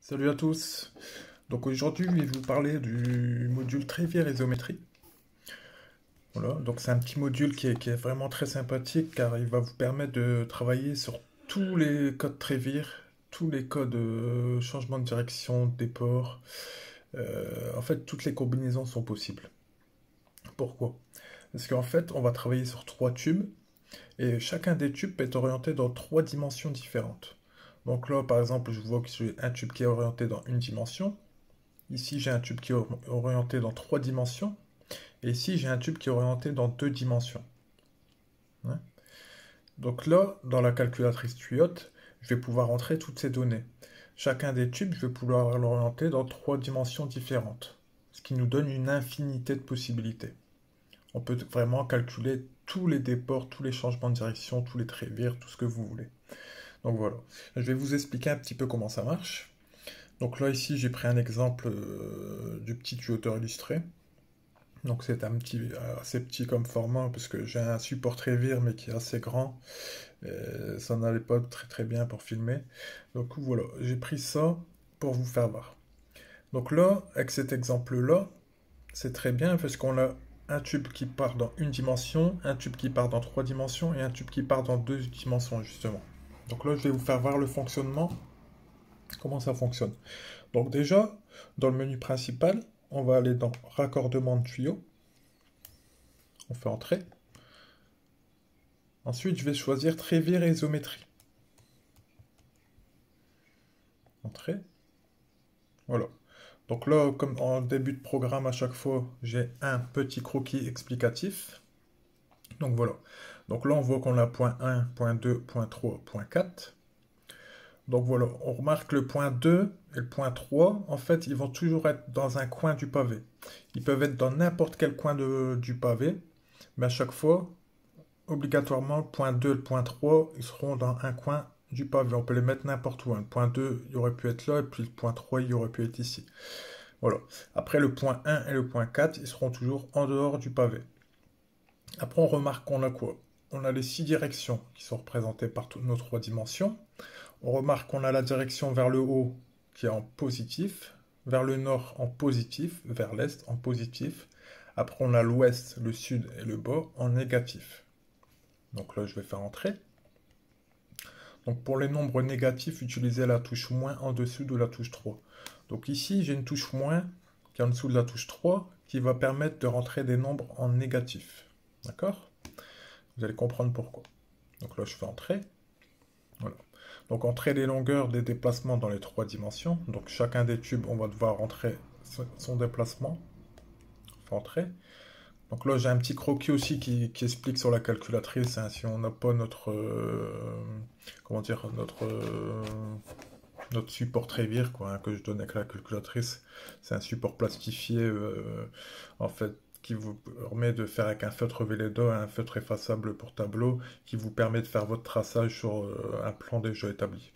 Salut à tous. Donc aujourd'hui, je vais vous parler du module Trévière Isométrie. Voilà, donc c'est un petit module qui est vraiment très sympathique car il va vous permettre de travailler sur tous les codes Trévière, tous les codes changement de direction, déport. En fait, toutes les combinaisons sont possibles. Pourquoi? Parce qu'en fait, on va travailler sur trois tubes et chacun des tubes peut être orienté dans trois dimensions différentes. Donc là, par exemple, je vois que j'ai un tube qui est orienté dans une dimension. Ici, j'ai un tube qui est orienté dans trois dimensions. Et ici, j'ai un tube qui est orienté dans deux dimensions. Ouais. Donc là, dans la calculatrice tuyaute, je vais pouvoir entrer toutes ces données. Chacun des tubes, je vais pouvoir l'orienter dans trois dimensions différentes. Ce qui nous donne une infinité de possibilités. On peut vraiment calculer tous les déports, tous les changements de direction, tous les trévires, tout ce que vous voulez. Donc voilà. Je vais vous expliquer un petit peu comment ça marche. Donc là, ici, j'ai pris un exemple du petit tuyauteur illustré. Donc c'est assez petit comme format parce que j'ai un support Trévire mais qui est assez grand. Ça n'allait pas très très bien pour filmer. Donc voilà, j'ai pris ça pour vous faire voir. Donc là, avec cet exemple-là, c'est très bien parce qu'on a un tube qui part dans une dimension, un tube qui part dans trois dimensions et un tube qui part dans deux dimensions justement. Donc là, je vais vous faire voir le fonctionnement, comment ça fonctionne. Donc déjà, dans le menu principal, on va aller dans raccordement de tuyaux. On fait entrer. Ensuite, je vais choisir Trévire et isométrie. Entrée. Voilà. Donc là, comme en début de programme à chaque fois, j'ai un petit croquis explicatif. Donc voilà. Donc là, on voit qu'on a point 1, point 2, point 3, point 4. Donc voilà, on remarque le point 2 et le point 3, en fait, ils vont toujours être dans un coin du pavé. Ils peuvent être dans n'importe quel coin du pavé, mais à chaque fois, obligatoirement, le point 2 et le point 3, ils seront dans un coin du pavé. On peut les mettre n'importe où. Le point 2, il aurait pu être là, et puis le point 3, il aurait pu être ici. Voilà. Après, le point 1 et le point 4, ils seront toujours en dehors du pavé. Après, on remarque qu'on a quoi? On a les 6 directions qui sont représentées par toutes nos trois dimensions. On remarque qu'on a la direction vers le haut qui est en positif, vers le nord en positif, vers l'est en positif. Après, on a l'ouest, le sud et le bas en négatif. Donc là, je vais faire entrer. Donc pour les nombres négatifs, utilisez la touche moins en dessous de la touche 3. Donc ici, j'ai une touche moins qui est en dessous de la touche 3 qui va permettre de rentrer des nombres en négatif. D'accord? Vous allez comprendre pourquoi. Donc là, je fais entrer. Voilà. Donc entrer les longueurs des déplacements dans les trois dimensions. Donc chacun des tubes, on va devoir rentrer son déplacement. On fait entrer. Donc là, j'ai un petit croquis aussi qui explique sur la calculatrice, hein, si on n'a pas notre, comment dire, notre support Trévire, quoi, hein, que je donne avec la calculatrice. C'est un support plastifié, en fait, qui vous permet de faire avec un feutre Velleda, un feutre effaçable pour tableau, qui vous permet de faire votre traçage sur un plan déjà établi.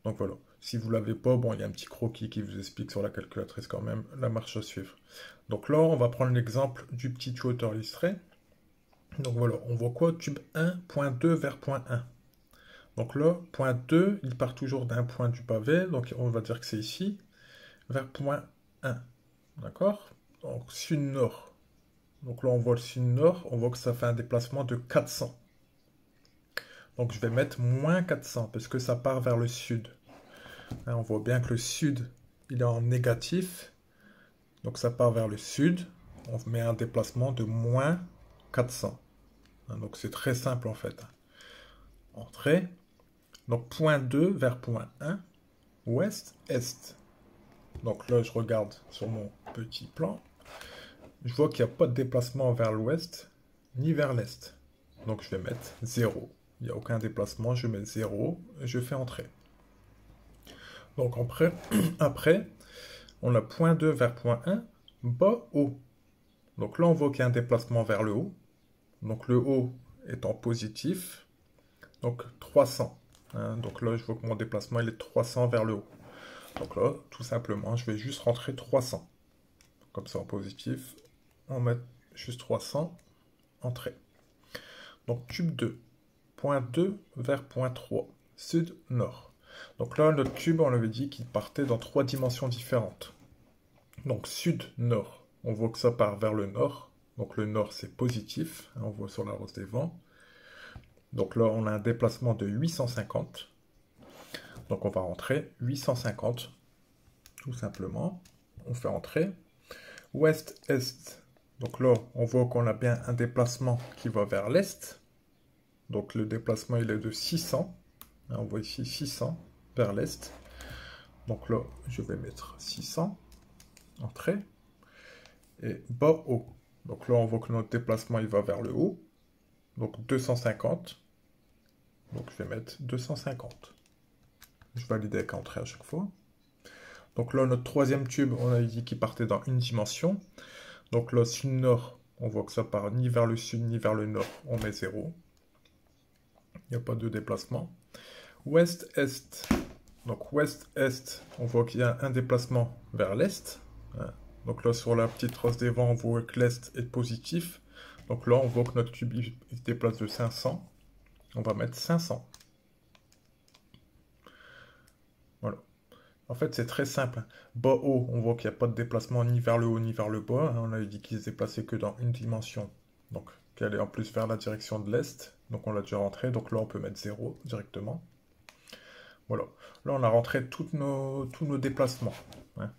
Donc voilà. Si vous l'avez pas, bon, il y a un petit croquis qui vous explique sur la calculatrice quand même la marche à suivre. Donc là, on va prendre l'exemple du petit tuyauteur illustré. Donc voilà, on voit quoi? Tube 1, point 2 vers point 1. Donc là, point 2, il part toujours d'un point du pavé, donc on va dire que c'est ici, vers point 1. D'accord? Donc sud-nord. Donc là, on voit le sud-nord, on voit que ça fait un déplacement de 400. Donc je vais mettre moins 400, parce que ça part vers le sud. Hein, on voit bien que le sud, il est en négatif, donc ça part vers le sud. On met un déplacement de moins 400. Hein, donc c'est très simple en fait. Entrée. Donc point 2 vers point 1, ouest, est. Donc là, je regarde sur mon petit plan. Je vois qu'il n'y a pas de déplacement vers l'ouest ni vers l'est. Donc je vais mettre 0. Il n'y a aucun déplacement, je mets 0 et je fais entrer. Donc après, on a point 2 vers point 1, bas, haut. Donc là, on voit qu'il y a un déplacement vers le haut. Donc le haut est en positif. Donc 300. Hein, donc là, je vois que mon déplacement il est de 300 vers le haut. Donc là, tout simplement, je vais juste rentrer 300. Comme ça en positif. On met juste 300. Entrée. Donc tube 2. Point 2 vers point 3. Sud-nord. Donc là, notre tube, on avait dit qu'il partait dans 3 dimensions différentes. Donc sud-nord, on voit que ça part vers le nord. Donc le nord, c'est positif, hein, on voit sur la rose des vents. Donc là, on a un déplacement de 850. Donc on va rentrer 850, tout simplement. On fait entrer. Ouest-est. Donc là, on voit qu'on a bien un déplacement qui va vers l'est. Donc le déplacement, il est de 600. On voit ici 600 vers l'est. Donc là, je vais mettre 600. Entrée. Et bas-haut. Donc là, on voit que notre déplacement, il va vers le haut. Donc 250. Donc je vais mettre 250. Je valide avec entrée à chaque fois. Donc là, notre troisième tube, on a dit qu'il partait dans une dimension. Donc là, sud-nord, on voit que ça part ni vers le sud ni vers le nord. On met 0. Il n'y a pas de déplacement. Ouest-est. Donc ouest-est, on voit qu'il y a un déplacement vers l'est. Donc là, sur la petite rose des vents, on voit que l'est est positif. Donc là, on voit que notre tube il se déplace de 500. On va mettre 500. Voilà. En fait, c'est très simple. Bas-haut, on voit qu'il n'y a pas de déplacement ni vers le haut ni vers le bas. On avait dit qu'il se déplaçait que dans une dimension. Donc, qui allait en plus vers la direction de l'est. Donc, on l'a déjà rentré. Donc là, on peut mettre 0 directement. Voilà. Là, on a rentré tous nos déplacements. Hein.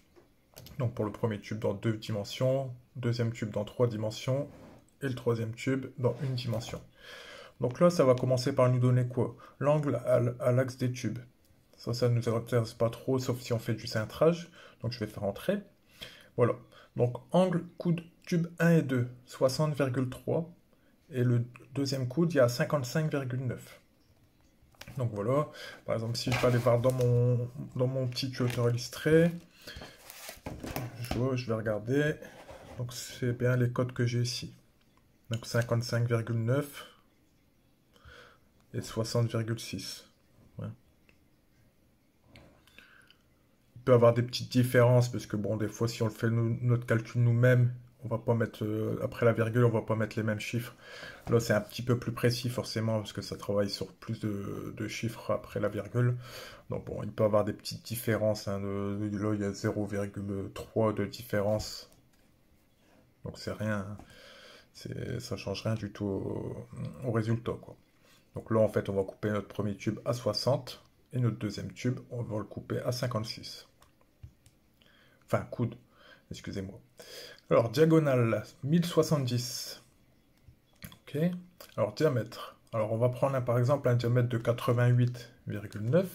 Donc, pour le premier tube dans 2 dimensions, deuxième tube dans 3 dimensions, et le troisième tube dans une dimension. Donc là, ça va commencer par nous donner quoi? L'angle à l'axe des tubes. Ça ne nous intéresse pas trop, sauf si on fait du cintrage. Donc je vais faire entrer. Voilà. Donc angle, coude, tube 1 et 2, 60,3. Et le deuxième coude, il y a 55,9. Donc voilà. Par exemple, si je vais aller voir dans mon petit tuteur illustré, je vais regarder. Donc c'est bien les codes que j'ai ici. Donc 55,9 et 60,6. Ouais. Il peut y avoir des petites différences parce que bon, des fois, si on le fait notre calcul nous-mêmes, on va pas mettre après la virgule, on va pas mettre les mêmes chiffres. Là, c'est un petit peu plus précis forcément parce que ça travaille sur plus de chiffres après la virgule. Donc bon, il peut y avoir des petites différences. Hein, là, il y a 0,3 de différence. Donc c'est rien. Ça change rien du tout au résultat, quoi. Donc là, en fait, on va couper notre premier tube à 60 et notre deuxième tube, on va le couper à 56. Enfin, coude, excusez-moi. Alors, diagonale, 1070. Ok. Alors, diamètre. Alors, on va prendre par exemple un diamètre de 88,9.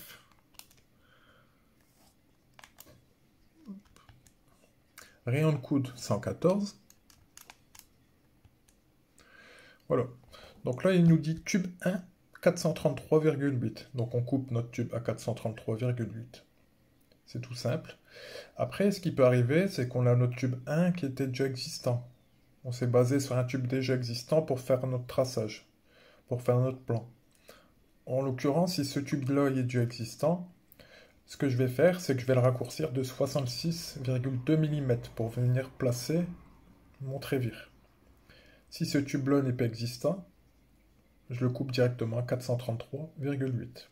Rayon de coude, 114. Voilà. Donc là, il nous dit tube 1, 433,8. Donc on coupe notre tube à 433,8. C'est tout simple. Après, ce qui peut arriver, c'est qu'on a notre tube 1 qui était déjà existant. On s'est basé sur un tube déjà existant pour faire notre traçage, pour faire notre plan. En l'occurrence, si ce tube-là est déjà existant, ce que je vais faire, c'est que je vais le raccourcir de 66,2 mm pour venir placer mon trévire. Si ce tube-là n'est pas existant, je le coupe directement à 433,8.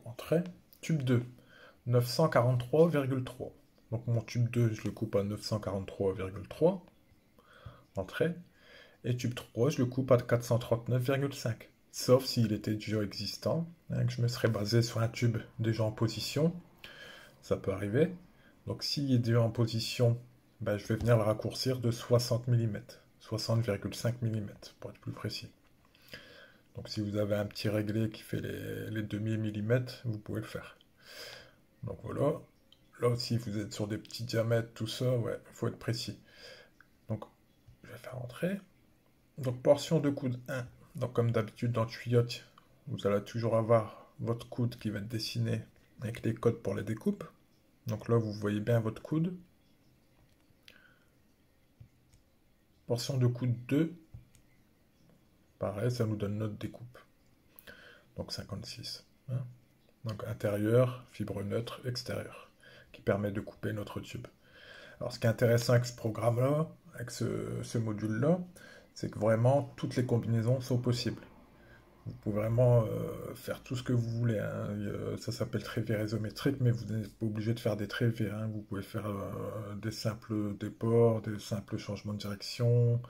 Entrée, tube 2, 943,3. Donc mon tube 2, je le coupe à 943,3. Entrée. Et tube 3, je le coupe à 439,5. Sauf s'il était déjà existant, hein, que je me serais basé sur un tube déjà en position. Ça peut arriver. Donc s'il est déjà en position, ben, je vais venir le raccourcir de 60 mm. 60,5 mm pour être plus précis. Donc si vous avez un petit réglé qui fait les demi-millimètres, vous pouvez le faire. Donc voilà. Là aussi, vous êtes sur des petits diamètres, tout ça, ouais, il faut être précis. Donc, je vais faire entrer. Donc, portion de coude 1. Donc, comme d'habitude, dans Tuyot, vous allez toujours avoir votre coude qui va être dessiné avec les codes pour les découpes. Donc là, vous voyez bien votre coude. Portion de coude 2. Pareil, ça nous donne notre découpe. Donc 56. Hein. Donc intérieur, fibre neutre, extérieur, qui permet de couper notre tube. Alors ce qui est intéressant avec ce programme-là, avec ce module-là, c'est que vraiment toutes les combinaisons sont possibles. Vous pouvez vraiment faire tout ce que vous voulez, hein. Ça s'appelle trépied isométrique, mais vous n'êtes pas obligé de faire des trépieds, hein. Vous pouvez faire des simples déports, des simples changements de direction,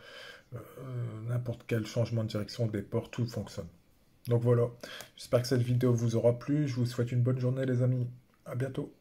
euh, n'importe quel changement de direction, déport, tout fonctionne. Donc voilà, j'espère que cette vidéo vous aura plu. Je vous souhaite une bonne journée les amis. À bientôt.